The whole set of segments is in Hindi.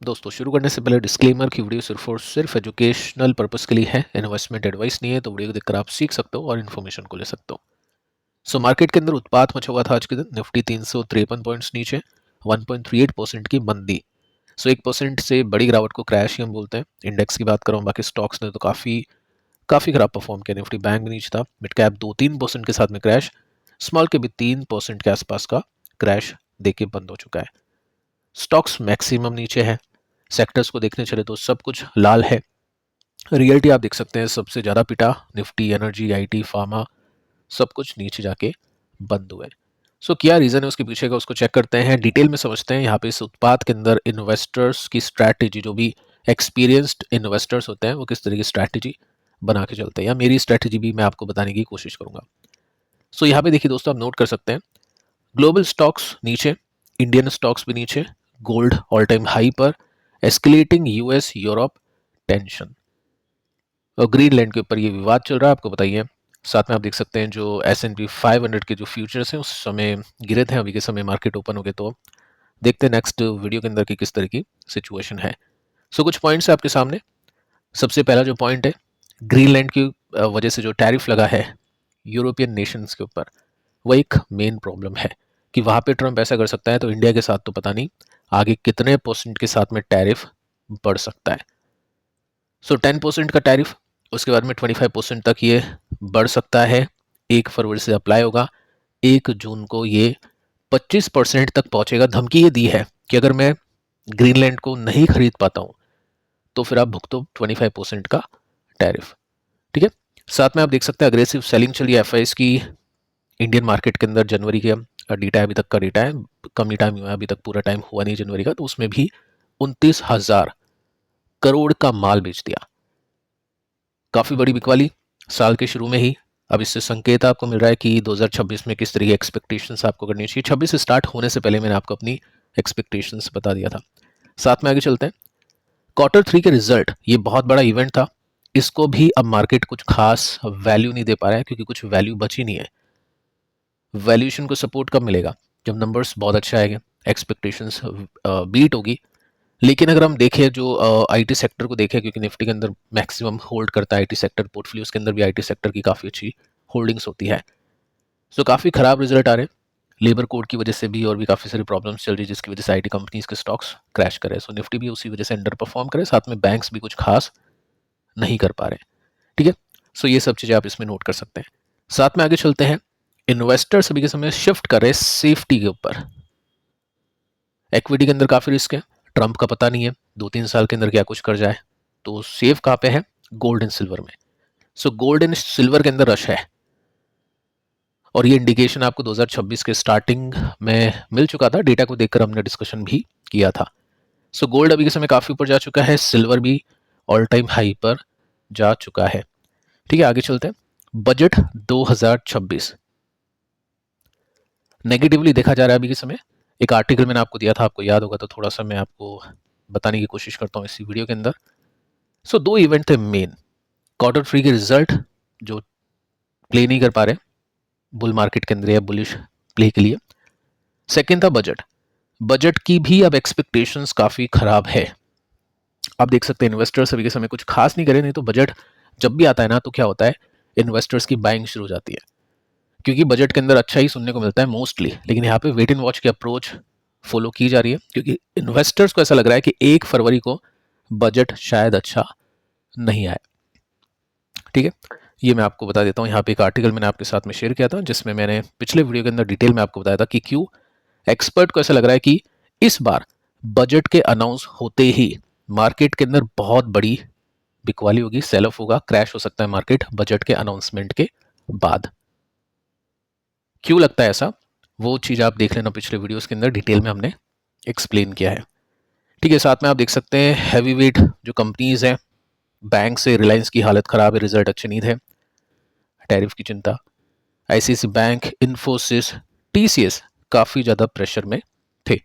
दोस्तों शुरू करने से पहले डिस्क्लेमर की वीडियो सिर्फ और सिर्फ एजुकेशनल पर्पस के लिए है, इन्वेस्टमेंट एडवाइस नहीं है। तो वीडियो को देखकर आप सीख सकते हो और इन्फॉर्मेशन को ले सकते हो। मार्केट के अंदर उत्पात मचा हुआ था आज के दिन। निफ्टी 353 पॉइंट्स नीचे, 1.38% की मंदी। 1% से बड़ी गिरावट को क्रैश ही हम बोलते हैं। इंडेक्स की बात करूँ, बाकी स्टॉक्स ने तो काफ़ी काफ़ी खराब परफॉर्म किया। निफ्टी बैंक भी नीचे था, मिड कैप 2-3% के साथ में क्रैश, स्मॉल के भी 3% के आसपास का क्रैश देके बंद हो चुका है। स्टॉक्स मैक्सिमम नीचे है। सेक्टर्स को देखने चले तो सब कुछ लाल है। रियल्टी आप देख सकते हैं सबसे ज़्यादा पिटा, निफ्टी, एनर्जी, आईटी, फार्मा सब कुछ नीचे जाके बंद हुए। क्या रीज़न है उसके पीछे का, उसको चेक करते हैं, डिटेल में समझते हैं। यहाँ पे इस उत्पाद के अंदर इन्वेस्टर्स की स्ट्रैटेजी, जो भी एक्सपीरियंस्ड इन्वेस्टर्स होते हैं वो किस तरह की स्ट्रैटेजी बना के चलते हैं, या मेरी स्ट्रैटेजी भी मैं आपको बताने की कोशिश करूंगा। यहाँ पे देखिए दोस्तों, आप नोट कर सकते हैं ग्लोबल स्टॉक्स नीचे, इंडियन स्टॉक्स भी नीचे, गोल्ड ऑल टाइम हाई पर, एस्केलेटिंग यूएस यूरोप टेंशन, और ग्रीनलैंड के ऊपर ये विवाद चल रहा है, आपको बताइए। साथ में आप देख सकते हैं जो S&P 500 के जो फ्यूचर्स हैं उस समय गिरे थे, अभी के समय मार्केट ओपन हो गए। तो देखते हैं नेक्स्ट वीडियो के अंदर की किस तरह की सिचुएशन है। कुछ पॉइंट्स है आपके सामने। सबसे पहला जो पॉइंट है, ग्रीनलैंड की वजह से जो टैरिफ लगा है यूरोपियन नेशंस के ऊपर, वो एक मेन प्रॉब्लम है कि वहाँ पे ट्रम्प ऐसा कर सकता है तो इंडिया के साथ तो पता नहीं आगे कितने % के साथ में टैरिफ बढ़ सकता है। 10% का टैरिफ, उसके बाद में 25% तक ये बढ़ सकता है। 1 फरवरी से अप्लाई होगा, 1 जून को ये 25% तक पहुंचेगा। धमकी ये दी है कि अगर मैं ग्रीनलैंड को नहीं खरीद पाता हूं तो फिर आप भुगतो 25% का टैरिफ। ठीक है। साथ में आप देख सकते हैं अग्रेसिव सेलिंग चली एफआईएस की इंडियन मार्केट के अंदर। जनवरी के डेटा अभी तक का डेटा है, कम ही टाइम हुआ है, अभी तक पूरा टाइम हुआ नहीं जनवरी का, तो उसमें भी 29,000 करोड़ का माल बेच दिया। काफी बड़ी बिकवाली साल के शुरू में ही। अब इससे संकेत आपको मिल रहा है कि 2026 में किस तरह की एक्सपेक्टेशंस आपको करनी चाहिए। 26 स्टार्ट होने से पहले मैंने आपको अपनी एक्सपेक्टेशंस बता दिया था। साथ में आगे चलते हैं। Q3 के रिजल्ट, ये बहुत बड़ा इवेंट था। इसको भी अब मार्केट कुछ खास वैल्यू नहीं दे पा रहा है, क्योंकि कुछ वैल्यू बची नहीं है। वैल्यूएशन को सपोर्ट कब मिलेगा? जब नंबर्स बहुत अच्छा आएंगे, एक्सपेक्टेशंस बीट होगी। लेकिन अगर हम देखें जो आईटी सेक्टर को देखें, क्योंकि निफ्टी के अंदर मैक्सिमम होल्ड करता है आईटी सेक्टर, पोर्टफोलियोज के अंदर भी आईटी सेक्टर की काफ़ी अच्छी होल्डिंग्स होती है। काफ़ी खराब रिजल्ट आ रहे हैं। लेबर कोड की वजह से भी और भी काफ़ी सारी प्रॉब्लम्स चल रही है, जिसकी वजह से आईटी कंपनीज के स्टॉक्स क्रैश करे। निफ्टी भी उसी वजह से अंडर परफॉर्म करे। साथ में बैंक्स भी कुछ खास नहीं कर पा रहे। ठीक है। ये सब चीज़ें आप इसमें नोट कर सकते हैं। साथ में आगे चलते हैं। इन्वेस्टर्स अभी के समय शिफ्ट कर रहे हैं सेफ्टी के ऊपर। इक्विटी के अंदर काफ़ी रिस्क है, ट्रंप का पता नहीं है 2-3 साल के अंदर क्या कुछ कर जाए। तो सेफ कहाँ पे है? गोल्ड एंड सिल्वर में। गोल्ड एंड सिल्वर के अंदर रश है, और ये इंडिकेशन आपको 2026 के स्टार्टिंग में मिल चुका था। डेटा को देखकर हमने डिस्कशन भी किया था। गोल्ड अभी के समय काफ़ी ऊपर जा चुका है, सिल्वर भी ऑल टाइम हाई पर जा चुका है। ठीक है, आगे चलते हैं। बजट 2026 नेगेटिवली देखा जा रहा है अभी के समय। एक आर्टिकल मैंने आपको दिया था, आपको याद होगा, तो थोड़ा सा मैं आपको बताने की कोशिश करता हूँ इसी वीडियो के अंदर। 2 इवेंट थे मेन। Q3 के रिजल्ट जो प्ले नहीं कर पा रहे बुल मार्केट के अंदर या बुलिश प्ले के लिए। सेकेंड था बजट। बजट की भी अब एक्सपेक्टेशंस काफ़ी खराब है। आप देख सकते हैं इन्वेस्टर्स अभी के समय कुछ खास नहीं करे, नहीं तो बजट जब भी आता है ना तो क्या होता है, इन्वेस्टर्स की बाइंग शुरू हो जाती है, क्योंकि बजट के अंदर अच्छा ही सुनने को मिलता है मोस्टली। लेकिन यहाँ पे वेट एंड वॉच की अप्रोच फॉलो की जा रही है, क्योंकि इन्वेस्टर्स को ऐसा लग रहा है कि 1 फरवरी को बजट शायद अच्छा नहीं आए। ठीक है, ये मैं आपको बता देता हूँ। यहाँ पे एक आर्टिकल मैंने आपके साथ में शेयर किया था, जिसमें मैंने पिछले वीडियो के अंदर डिटेल में आपको बताया था कि क्यों एक्सपर्ट को ऐसा लग रहा है कि इस बार बजट के अनाउंस होते ही मार्केट के अंदर बहुत बड़ी बिकवाली होगी, सेल ऑफ होगा, क्रैश हो सकता है मार्केट बजट के अनाउंसमेंट के बाद। क्यों लगता है ऐसा, वो चीज़ आप देख लेना, पिछले वीडियोस के अंदर डिटेल में हमने एक्सप्लेन किया है। ठीक है, साथ में आप देख सकते हैं हैवी वेट जो कंपनीज हैं, बैंक से रिलायंस की हालत खराब है, रिजल्ट अच्छे नहीं थे, टैरिफ की चिंता। आईसीआईसी बैंक, इन्फोसिस, टीसीएस काफ़ी ज़्यादा प्रेशर में थे,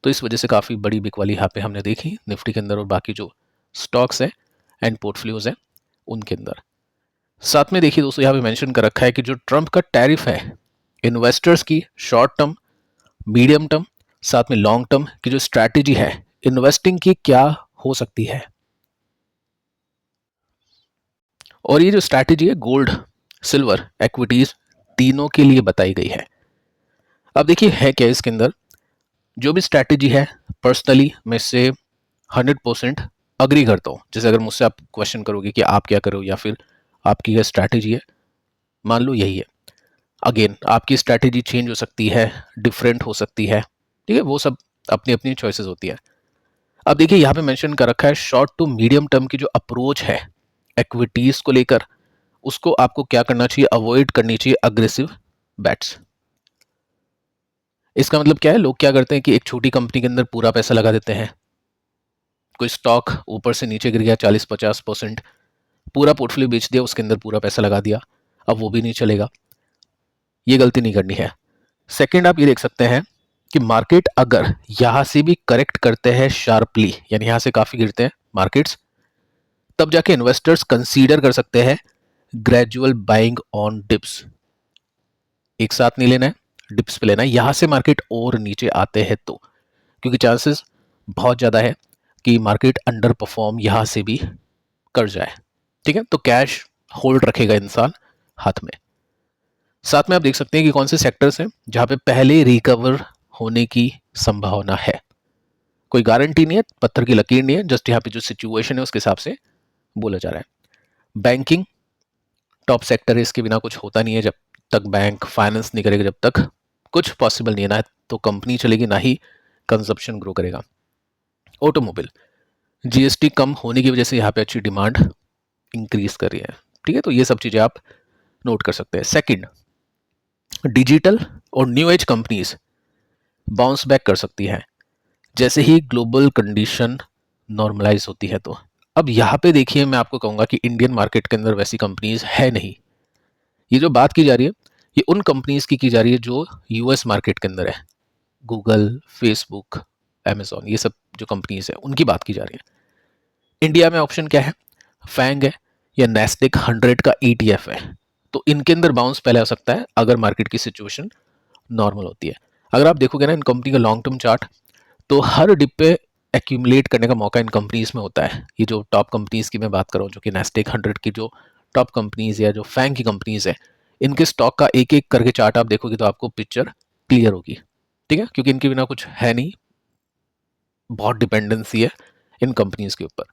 तो इस वजह से काफ़ी बड़ी बिकवाली यहाँ पे हमने देखी निफ्टी के अंदर और बाकी जो स्टॉक्स हैं एंड पोर्टफोलियोज हैं उनके अंदर। साथ में देखिए दोस्तों, यहाँ पे मेंशन कर रखा है कि जो ट्रंप का टैरिफ है, इन्वेस्टर्स की शॉर्ट टर्म, मीडियम टर्म, साथ में लॉन्ग टर्म की जो स्ट्रैटेजी है, इन्वेस्टिंग की क्या हो सकती है। और ये जो स्ट्रैटेजी है गोल्ड, सिल्वर, इक्विटीज तीनों के लिए बताई गई है। अब देखिए है क्या इसके अंदर, जो भी स्ट्रैटेजी है पर्सनली मैं इससे 100% अग्री करता हूँ। जैसे अगर मुझसे आप क्वेश्चन करोगे कि आप क्या करो या फिर आपकी क्या स्ट्रैटेजी है, मान लो यही है, अगेन आपकी स्ट्रैटेजी चेंज हो सकती है, डिफरेंट हो सकती है, ठीक है, वो सब अपनी अपनी चॉइसेस होती है। अब देखिए यहाँ पे मेंशन कर रखा है शॉर्ट टू मीडियम टर्म की जो अप्रोच है इक्विटीज को लेकर, उसको आपको क्या करना चाहिए, अवॉइड करनी चाहिए अग्रेसिव बैट्स। इसका मतलब क्या है, लोग क्या करते हैं कि एक छोटी कंपनी के अंदर पूरा पैसा लगा देते हैं, कोई स्टॉक ऊपर से नीचे गिर गया 40-50%, पूरा पोर्टफोलियो बेच दिया, उसके अंदर पूरा पैसा लगा दिया, अब वो भी नहीं चलेगा। ये गलती नहीं करनी है। सेकंड आप ये देख सकते हैं कि मार्केट अगर यहां से भी करेक्ट करते हैं शार्पली, यानी यहां से काफी गिरते हैं मार्केट्स, तब जाके इन्वेस्टर्स कंसीडर कर सकते हैं ग्रेजुअल बाइंग ऑन डिप्स। एक साथ नहीं लेना है, डिप्स पे लेना है, यहां से मार्केट और नीचे आते हैं तो, क्योंकि चांसेस बहुत ज्यादा है कि मार्केट अंडर परफॉर्म यहां से भी कर जाए। ठीक है, तो कैश होल्ड रखेगा इंसान हाथ में। साथ में आप देख सकते हैं कि कौन से सेक्टर्स हैं जहां पे पहले रिकवर होने की संभावना है। कोई गारंटी नहीं है, पत्थर की लकीर नहीं है, जस्ट यहाँ पे जो सिचुएशन है उसके हिसाब से बोला जा रहा है। बैंकिंग टॉप सेक्टर है, इसके बिना कुछ होता नहीं है, जब तक बैंक फाइनेंस नहीं करेगा जब तक कुछ पॉसिबल नहीं है, ना तो कंपनी चलेगी ना ही कंजप्शन ग्रो करेगा। ऑटोमोबाइल, जीएसटी कम होने की वजह से यहाँ पे अच्छी डिमांड इंक्रीज कर रही है। ठीक है, तो ये सब चीजें आप नोट कर सकते हैं। सेकंड, डिजिटल और new age companies bounce back कर सकती है जैसे ही ग्लोबल कंडीशन नॉर्मलाइज होती है। तो अब यहाँ पे देखिए मैं आपको कहूंगा कि इंडियन मार्केट के अंदर वैसी कंपनीज है नहीं। ये जो बात की जा रही है ये उन कंपनीज की जा रही है जो यूएस मार्केट के अंदर है, गूगल, फेसबुक, अमेजोन, ये सब जो कंपनीज है उनकी बात की जा रही है। इंडिया में ऑप्शन क्या है, फैंग है या नेस्डेक 100 का ईटीएफ है। तो इनके अंदर बाउंस पहले आ सकता है अगर मार्केट की सिचुएशन नॉर्मल होती है। अगर आप देखोगे ना इन कंपनी का लॉन्ग टर्म चार्ट, तो हर डिप पे एक्यूमुलेट करने का मौका इन कंपनीज में होता है। ये जो टॉप कंपनीज की मैं बात कर रहा हूँ, जो कि नेस्डेक 100 की जो टॉप कंपनीज या जो फैंग की कंपनीज है, इनके स्टॉक का एक एक करके चार्ट आप देखोगे तो आपको पिक्चर क्लियर होगी। ठीक है, क्योंकि इनके बिना कुछ है नहीं, बहुत डिपेंडेंसी है इन कंपनीज के ऊपर।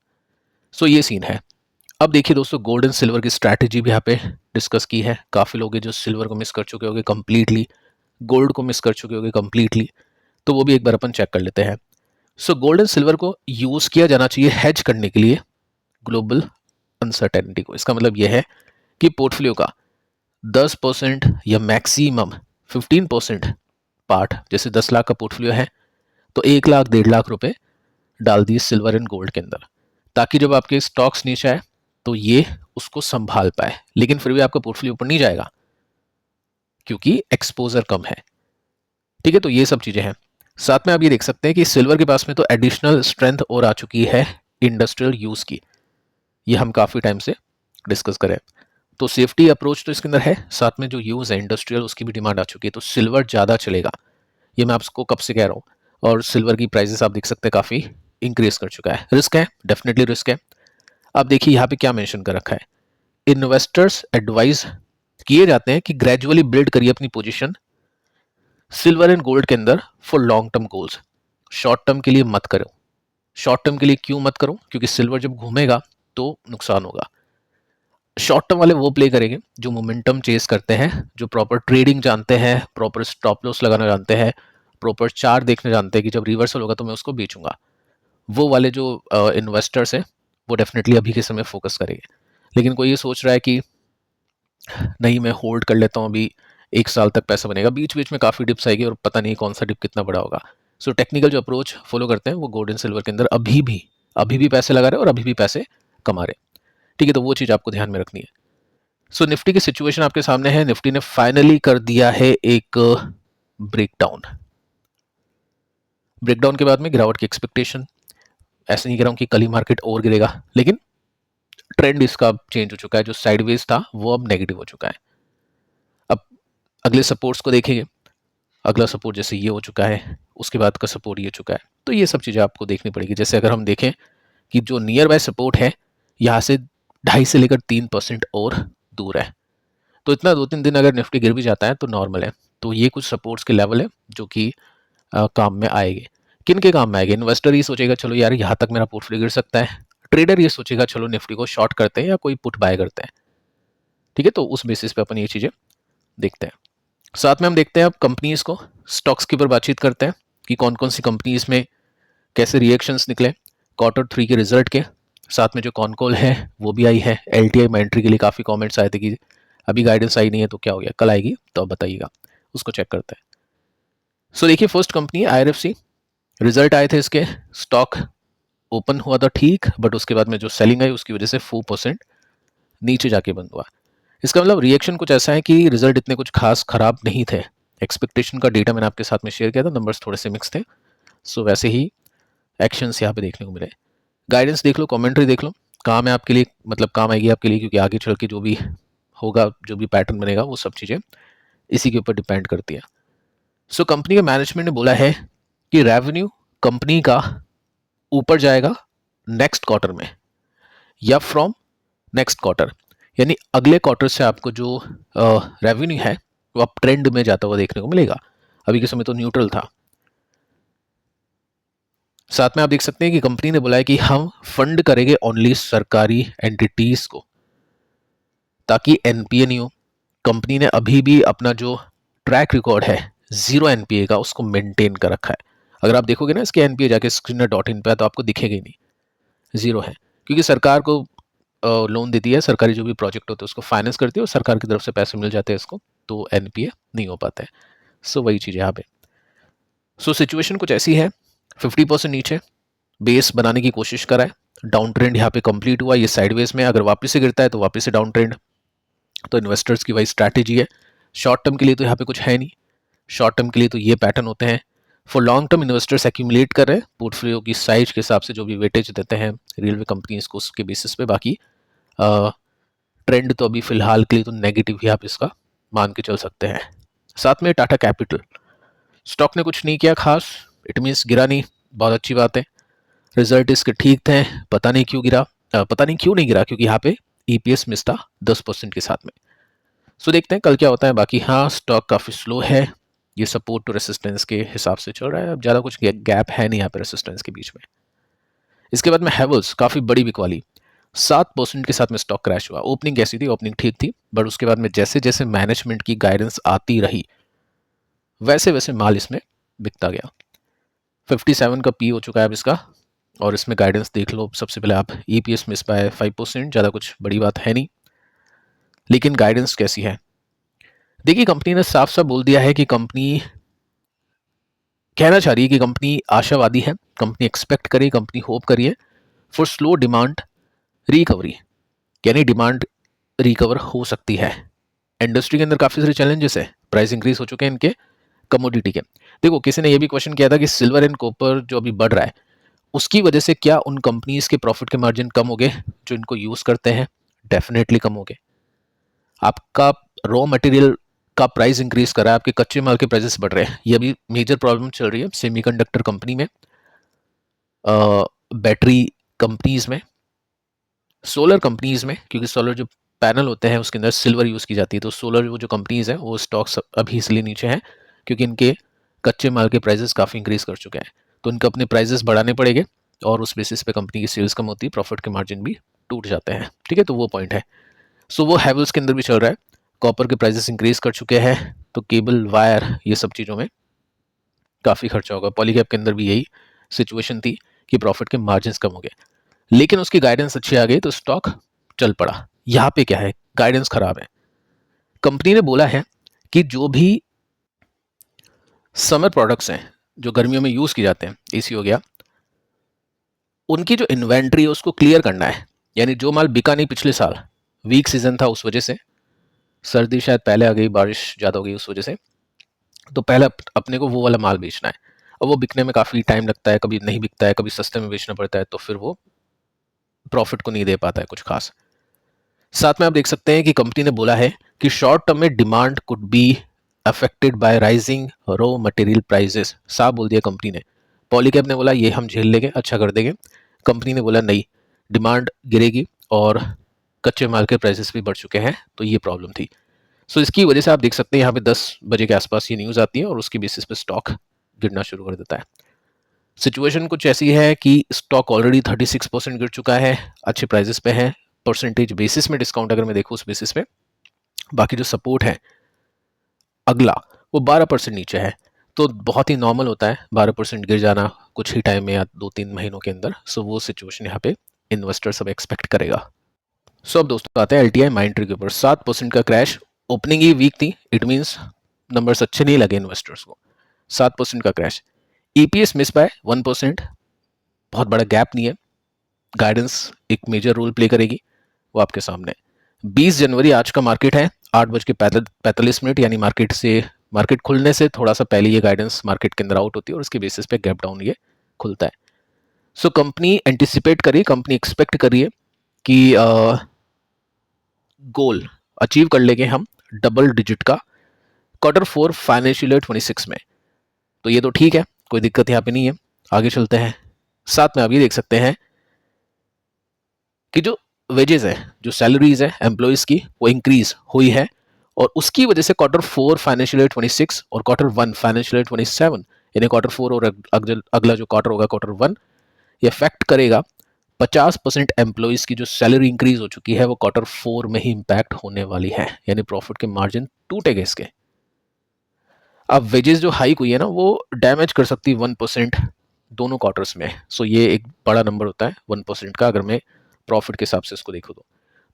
सो ये सीन है। अब देखिए दोस्तों, गोल्ड एंड सिल्वर की स्ट्रैटेजी भी यहाँ पे डिस्कस की है। काफ़ी लोग हैं जो सिल्वर को मिस कर चुके होंगे कंप्लीटली, गोल्ड को मिस कर चुके होंगे कंप्लीटली, तो वो भी एक बार अपन चेक कर लेते हैं। सो गोल्ड एंड सिल्वर को यूज़ किया जाना चाहिए हेज करने के लिए ग्लोबल अनसर्टेनिटी को। इसका मतलब यह है कि पोर्टफोलियो का 10% या मैक्सिमम 15% पार्ट, जैसे 10 लाख का पोर्टफोलियो है तो 1 लाख 1.5 लाख रुपए डाल दिए सिल्वर एंड गोल्ड के अंदर, ताकि जब आपके स्टॉक्स नीचे आए तो ये उसको संभाल पाए। लेकिन फिर भी आपका पोर्टफोलियो ऊपर नहीं जाएगा क्योंकि एक्सपोजर कम है। ठीक है, तो ये सब चीजें हैं। साथ में आप ये देख सकते हैं कि सिल्वर के पास में तो एडिशनल स्ट्रेंथ और आ चुकी है इंडस्ट्रियल यूज की, ये हम काफी टाइम से डिस्कस करें। तो सेफ्टी अप्रोच तो इसके अंदर है, साथ में जो यूज है इंडस्ट्रियल उसकी भी डिमांड आ चुकी है, तो सिल्वर ज्यादा चलेगा। ये मैं आपको कब से कह रहा हूँ। और सिल्वर की प्राइसेस आप देख सकते हैं काफी इंक्रीज कर चुका है। रिस्क है, डेफिनेटली रिस्क है। अब देखिए यहाँ पे क्या मेंशन कर रखा है, इन्वेस्टर्स एडवाइज किए जाते हैं कि ग्रेजुअली बिल्ड करिए अपनी पोजीशन सिल्वर एंड गोल्ड के अंदर for long term goals. Short term के लिए मत करो। शॉर्ट टर्म के लिए क्यों मत करो, क्योंकि सिल्वर जब घूमेगा तो नुकसान होगा। शॉर्ट टर्म वाले वो प्ले करेंगे जो मोमेंटम चेस करते हैं, जो प्रॉपर ट्रेडिंग जानते हैं, प्रॉपर स्टॉप लॉस लगाना जानते हैं, प्रॉपर चार्ट देखना जानते हैं कि जब रिवर्सल होगा तो मैं उसको बेचूंगा। वो वाले जो इन्वेस्टर्स हैं वो डेफिनेटली अभी के समय फोकस करेंगे। लेकिन कोई ये सोच रहा है कि नहीं मैं होल्ड कर लेता हूँ, अभी 1 साल तक पैसा बनेगा, बीच बीच में काफ़ी डिप्स आएगी और पता नहीं कौन सा डिप कितना बड़ा होगा। सो टेक्निकल जो अप्रोच फॉलो करते हैं वो गोल्ड एंड सिल्वर के अंदर अभी भी पैसे लगा रहे हैं और अभी भी पैसे कमा रहे हैं। ठीक है, तो वो चीज़ आपको ध्यान में रखनी है। सो निफ्टी की सिचुएशन आपके सामने है। निफ्टी ने फाइनली कर दिया है एक ब्रेकडाउन। ब्रेकडाउन के बाद में गिरावट की एक्सपेक्टेशन, ऐसे नहीं कह रहा हूँ कि कल ही मार्केट और गिरेगा, लेकिन ट्रेंड इसका चेंज हो चुका है। जो साइडवेज था वो अब नेगेटिव हो चुका है। अब अगले सपोर्ट्स को देखेंगे। अगला सपोर्ट जैसे ये हो चुका है, उसके बाद का सपोर्ट ये चुका है। तो ये सब चीज़ें आपको देखनी पड़ेगी। जैसे अगर हम देखें कि जो नियर बाय सपोर्ट है यहाँ से 2.5 से लेकर 3% और दूर है, तो इतना 2-3 दिन अगर निफ्टी गिर भी जाता है तो नॉर्मल है। तो ये कुछ सपोर्ट्स के लेवल है जो कि काम में आएंगे। किन के काम में आएंगे? इन्वेस्टर ये सोचेगा चलो यार यहाँ तक मेरा पोर्टफोलियो गिर सकता है, ट्रेडर ये सोचेगा चलो निफ्टी को शॉर्ट करते हैं या कोई पुट बाय करते हैं। ठीक है, तो उस बेसिस पे अपन ये चीज़ें देखते हैं। साथ में हम देखते हैं अब कंपनीज को, स्टॉक्स के ऊपर बातचीत करते हैं कि कौन कौन सी कंपनीज में कैसे रिएक्शंस निकले Q3 के रिजल्ट के। साथ में जो कॉनकॉल है वो भी आई है। LTI में एंट्री के लिए काफ़ी कमेंट्स आए थे कि अभी गाइडेंस आई नहीं है तो क्या हो गया, कल आएगी तो अब बताइएगा, उसको चेक करते हैं। सो देखिए फर्स्ट कंपनी है IRFC। रिजल्ट आए थे इसके, स्टॉक ओपन हुआ था ठीक, बट उसके बाद में जो सेलिंग आई उसकी वजह से 4% नीचे जाके बंद हुआ। इसका मतलब रिएक्शन कुछ ऐसा है कि रिजल्ट इतने कुछ खास खराब नहीं थे। एक्सपेक्टेशन का डेटा मैंने आपके साथ में शेयर किया था, नंबर्स थोड़े से मिक्स थे। सो वैसे ही एक्शंस यहाँ पे देखने को मिले। गाइडेंस देख लो, कमेंट्री देख लो, काम है आपके लिए, मतलब काम आएगी आपके लिए, क्योंकि आगे चल के जो भी होगा, जो भी पैटर्न बनेगा वो सब चीज़ें इसी के ऊपर डिपेंड करती है। सो कंपनी के मैनेजमेंट ने बोला है कि रेवेन्यू कंपनी का ऊपर जाएगा नेक्स्ट क्वार्टर में या फ्रॉम नेक्स्ट क्वार्टर, यानी अगले क्वार्टर से आपको जो रेवेन्यू है वो अब ट्रेंड में जाता हुआ देखने को मिलेगा। अभी के समय तो न्यूट्रल था। साथ में आप देख सकते हैं कि कंपनी ने बोला है कि हम फंड करेंगे ओनली सरकारी एंटिटीज को, ताकि एनपीए नहीं हो। कंपनी ने अभी भी अपना जो ट्रैक रिकॉर्ड है 0 एनपीए का उसको मेंटेन कर रखा है। अगर आप देखोगे ना इसके एनपीए जाके screener.in पे तो आपको दिखेगा ही नहीं, 0 है, क्योंकि सरकार को लोन देती है, सरकारी जो भी प्रोजेक्ट होते हैं उसको फाइनेंस करती है और सरकार की तरफ से पैसे मिल जाते हैं इसको, तो एनपीए नहीं हो पाता है। सो वही चीज़ है यहाँ पे। सो सिचुएशन कुछ ऐसी है, 50% नीचे बेस बनाने की कोशिश करा है। डाउन ट्रेंड यहाँ पे कंप्लीट हुआ, ये साइडवेज में, अगर वापस से गिरता है तो वापस से डाउन ट्रेंड। तो इन्वेस्टर्स की वही स्ट्रैटेजी है। शॉर्ट टर्म के लिए तो यहाँ पे कुछ है नहीं, शॉर्ट टर्म के लिए तो ये पैटर्न होते हैं। For long term investors accumulate कर रहे हैं पोर्टफोलियो की साइज के हिसाब से, जो भी वेटेज देते हैं रेलवे कंपनीज को उसके बेसिस पे। बाकी ट्रेंड तो अभी फिलहाल के लिए तो नेगेटिव ही आप इसका मान के चल सकते हैं। साथ में टाटा कैपिटल, स्टॉक ने कुछ नहीं किया खास, इट मीन्स गिरा नहीं, बहुत अच्छी बात है। रिजल्ट इसके ठीक थे, पता नहीं क्यों गिरा, पता नहीं क्यों नहीं गिरा, क्योंकि यहाँ पे EPS मिस था 10% के साथ में। सो देखते हैं कल क्या होता है। बाकी हाँ, स्टॉक काफ़ी स्लो है, ये सपोर्ट टू रेसिस्टेंस के हिसाब से चल रहा है, अब ज़्यादा कुछ गैप है नहीं यहाँ पे रेसिस्टेंस के बीच में। इसके बाद में हैवल्स, काफ़ी बड़ी बिकवाली, 7% के साथ में स्टॉक क्रैश हुआ। ओपनिंग कैसी थी? ओपनिंग ठीक थी, बट उसके बाद में जैसे जैसे मैनेजमेंट की गाइडेंस आती रही वैसे वैसे माल इसमें बिकता गया। 57 का पी हो चुका है अब इसका, और इसमें गाइडेंस देख लो। सबसे पहले आप EPS मिस बाय 5%, ज़्यादा कुछ बड़ी बात है नहीं, लेकिन गाइडेंस कैसी है देखिए। कंपनी ने साफ साफ बोल दिया है कि कंपनी कहना चाह रही है कि कंपनी आशावादी है, कंपनी एक्सपेक्ट करी, कंपनी होप करी है फॉर स्लो डिमांड रिकवरी, यानी डिमांड रिकवर हो सकती है। इंडस्ट्री के अंदर काफ़ी सारे चैलेंजेस है, प्राइस इंक्रीज हो चुके हैं इनके कमोडिटी के। देखो किसी ने यह भी क्वेश्चन किया था कि सिल्वर एंड कॉपर जो अभी बढ़ रहा है उसकी वजह से क्या उन कंपनीज के प्रॉफिट के मार्जिन कम हो गए जो इनको यूज़ करते हैं? डेफिनेटली कम हो गए। आपका रॉ मटेरियल का प्राइस इंक्रीज कर रहा है, आपके कच्चे माल के प्राइसेस बढ़ रहे हैं, ये अभी मेजर प्रॉब्लम चल रही है सेमीकंडक्टर कंपनी में, बैटरी कंपनीज में, सोलर कंपनीज में, क्योंकि सोलर जो पैनल होते हैं उसके अंदर सिल्वर यूज़ की जाती है। तो सोलर वो जो कंपनीज हैं वो स्टॉक्स अभी इसलिए नीचे हैं क्योंकि इनके कच्चे माल के प्राइसेस काफ़ी इंक्रीज कर चुके हैं, तो इनको अपने प्राइसेस बढ़ाने पड़ेंगे और उस बेसिस पे कंपनी की सेल्स कम होती है, प्रॉफिट के मार्जिन भी टूट जाते हैं। ठीक है, तो वो पॉइंट है। सो वो हैवल्स के अंदर भी चल रहा है, कॉपर के प्राइसेस इंक्रीज कर चुके हैं, तो केबल वायर ये सब चीज़ों में काफ़ी खर्चा होगा। पॉलीकैप के अंदर भी यही सिचुएशन थी कि प्रॉफिट के मार्जिन कम हो गए, लेकिन उसकी गाइडेंस अच्छी आ गई तो स्टॉक चल पड़ा। यहाँ पे क्या है, गाइडेंस खराब है। कंपनी ने बोला है कि जो भी समर प्रोडक्ट्स हैं जो गर्मियों में यूज़ किए जाते हैं, AC हो गया, उनकी जो इन्वेंट्री है उसको क्लियर करना है। यानी जो माल बिका नहीं पिछले साल, वीक सीजन था उस वजह से, सर्दी शायद पहले आ गई, बारिश ज़्यादा हो गई उस वजह से, तो पहले अपने को वो वाला माल बेचना है। और वो बिकने में काफ़ी टाइम लगता है, कभी नहीं बिकता है, कभी सस्ते में बेचना पड़ता है, तो फिर वो प्रॉफिट को नहीं दे पाता है कुछ खास। साथ में आप देख सकते हैं कि कंपनी ने बोला है कि शॉर्ट टर्म में demand could be affected by rising raw material prices. साफ बोल दिया कंपनी ने, पॉलीकैब ने बोला ये हम झेल लेंगे, अच्छा कर देंगे। कंपनी ने बोला नहीं, डिमांड गिरेगी और कच्चे माल के प्राइसेस भी बढ़ चुके हैं, तो ये प्रॉब्लम थी। सो इसकी वजह से आप देख सकते हैं यहाँ पे 10 बजे के आसपास ये न्यूज़ आती है और उसकी बेसिस पे स्टॉक गिरना शुरू कर देता है। सिचुएशन कुछ ऐसी है कि स्टॉक ऑलरेडी 36% गिर चुका है, अच्छे प्राइसेस पे है, परसेंटेज बेसिस में डिस्काउंट अगर मैं देखूँ उस बेसिस पे, बाकी जो सपोर्ट है अगला वो 12% नीचे है। तो बहुत ही नॉर्मल होता है 12% गिर जाना कुछ ही टाइम में या 2-3 महीनों के अंदर। सो वो सिचुएशन यहाँ पे इन्वेस्टर सब एक्सपेक्ट करेगा। सो अब दोस्तों आते हैं एलटीआई माइंडट्री के ऊपर। 7% का क्रैश, ओपनिंग ही वीक थी, इट मीन्स नंबर्स अच्छे नहीं लगे इन्वेस्टर्स को। 7% का क्रैश, ईपीएस मिस बाय 1%, बहुत बड़ा गैप नहीं है, गाइडेंस एक मेजर रोल प्ले करेगी, वो आपके सामने। 20 जनवरी आज का मार्केट है, 8:45 यानी मार्केट खुलने से थोड़ा सा पहले ये गाइडेंस मार्केट के अंदर आउट होती है और उसके बेसिस पे गैप डाउन ये खुलता है। सो कंपनी एंटिसिपेट करिए, कंपनी एक्सपेक्ट करिए कि गोल अचीव कर लेंगे हम डबल डिजिट का Q4 फाइनेंशियल ईयर 26 में। तो ये तो ठीक है, कोई दिक्कत यहाँ पे नहीं है। आगे चलते हैं, साथ में आप ये देख सकते हैं कि जो वेजेस है, जो सैलरीज है एम्प्लॉयज की, वो इंक्रीज हुई है और उसकी वजह से Q4 फाइनेंशियल ईयर 26 और Q1 फाइनेंशियल ईयर 27, यानी Q4 और अगला जो क्वार्टर होगा Q1, ये अफेक्ट करेगा 50% एम्प्लॉयज की जो सैलरी इंक्रीज हो चुकी है वो Q4 में ही इंपैक्ट होने वाली है, यानी प्रॉफिट के मार्जिन टूटेगा इसके। अब वेजेस जो हाइक हुई है ना वो डैमेज कर सकती है 1% दोनों क्वार्टर्स में। सो ये एक बड़ा नंबर होता है 1% का, अगर मैं प्रॉफिट के हिसाब से इसको देखूँ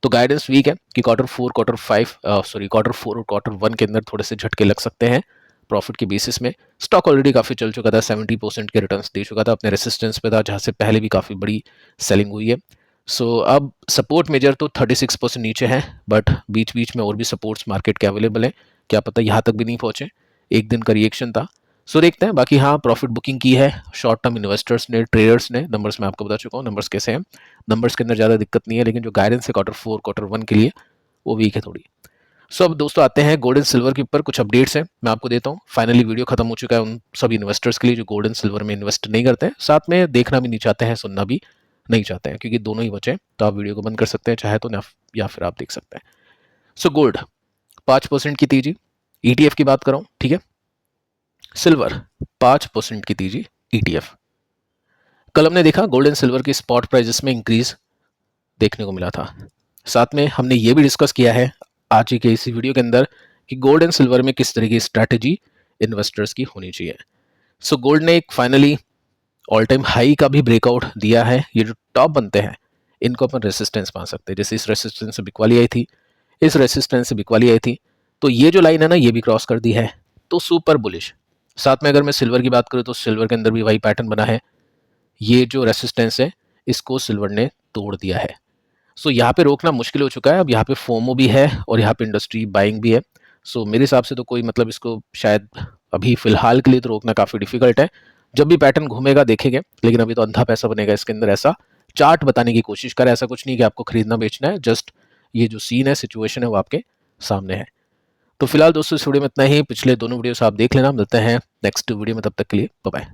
तो गाइडेंस वीक है कि Q4 और Q1 के अंदर थोड़े से झटके लग सकते हैं प्रॉफिट की बेसिस में। स्टॉक ऑलरेडी काफ़ी चल चुका था, 70% के रिटर्न्स दे चुका था, अपने रेसिस्टेंस पे था जहाँ से पहले भी काफ़ी बड़ी सेलिंग हुई है। सो अब सपोर्ट मेजर तो 36% नीचे है, बट बीच बीच में और भी सपोर्ट्स मार्केट के अवेलेबल हैं, क्या पता यहाँ तक भी नहीं पहुँचे, एक दिन का रिएक्शन था। सो देखते हैं। बाकी हाँ, प्रॉफिट बुकिंग की है शॉर्ट टर्म इन्वेस्टर्स ने, ट्रेडर्स ने। नंबर्स मैं आपको बता चुका हूँ नंबर्स कैसे हैं, नंबर्स के अंदर ज़्यादा दिक्कत नहीं है, लेकिन जो गाइडेंस है Q4 Q1 के लिए वो वीक है थोड़ी। सो अब दोस्तों आते हैं गोल्ड एंड सिल्वर के ऊपर, कुछ अपडेट्स हैं मैं आपको देता हूँ। फाइनली वीडियो खत्म हो चुका है उन सभी इन्वेस्टर्स के लिए जो गोल्ड एंड सिल्वर में इन्वेस्ट नहीं करते हैं, साथ में देखना भी नहीं चाहते हैं, सुनना भी नहीं चाहते हैं, क्योंकि दोनों ही बचे हैं। तो आप वीडियो को बंद कर सकते हैं चाहे तो, या फिर आप देख सकते हैं। सो गोल्ड 5% की तेजी, ETF की बात कर रहा हूँ, ठीक है। सिल्वर 5% की तेजी ETF। कल हमने देखा गोल्ड एंड सिल्वर की स्पॉट प्राइसेस में इंक्रीज देखने को मिला था। साथ में हमने ये भी डिस्कस किया है आज के इसी वीडियो के अंदर कि गोल्ड एंड सिल्वर में किस तरह की स्ट्रैटेजी इन्वेस्टर्स की होनी चाहिए। सो गोल्ड ने एक फाइनली ऑल टाइम हाई का भी ब्रेकआउट दिया है। ये जो टॉप बनते हैं इनको अपन रेसिस्टेंस मान सकते हैं, जैसे इस रेसिस्टेंस से बिकवाली आई थी, इस रेसिस्टेंस से बिकवाली आई थी, तो ये जो लाइन है ना ये भी क्रॉस कर दी है, तो सुपर बुलिश। साथ में अगर मैं सिल्वर की बात करूँ तो सिल्वर के अंदर भी वही पैटर्न बना है, ये जो रेसिस्टेंस है इसको सिल्वर ने तोड़ दिया है। सो यहाँ पे रोकना मुश्किल हो चुका है। अब यहाँ पे फोमो भी है और यहाँ पे इंडस्ट्री बाइंग भी है। सो मेरे हिसाब से तो कोई मतलब इसको शायद अभी फिलहाल के लिए तो रोकना काफ़ी डिफिकल्ट है। जब भी पैटर्न घूमेगा देखेंगे, लेकिन अभी तो अंधा पैसा बनेगा इसके अंदर। ऐसा चार्ट बताने की कोशिश करें, ऐसा कुछ नहीं कि आपको खरीदना बेचना है, जस्ट ये जो सीन है, सिचुएशन है, वो आपके सामने है। तो फिलहाल दोस्तों इस वीडियो में इतना ही। पिछले दोनों वीडियोस आप देख लेना, मिलते हैं नेक्स्ट वीडियो में, तब तक के लिए बाय बाय।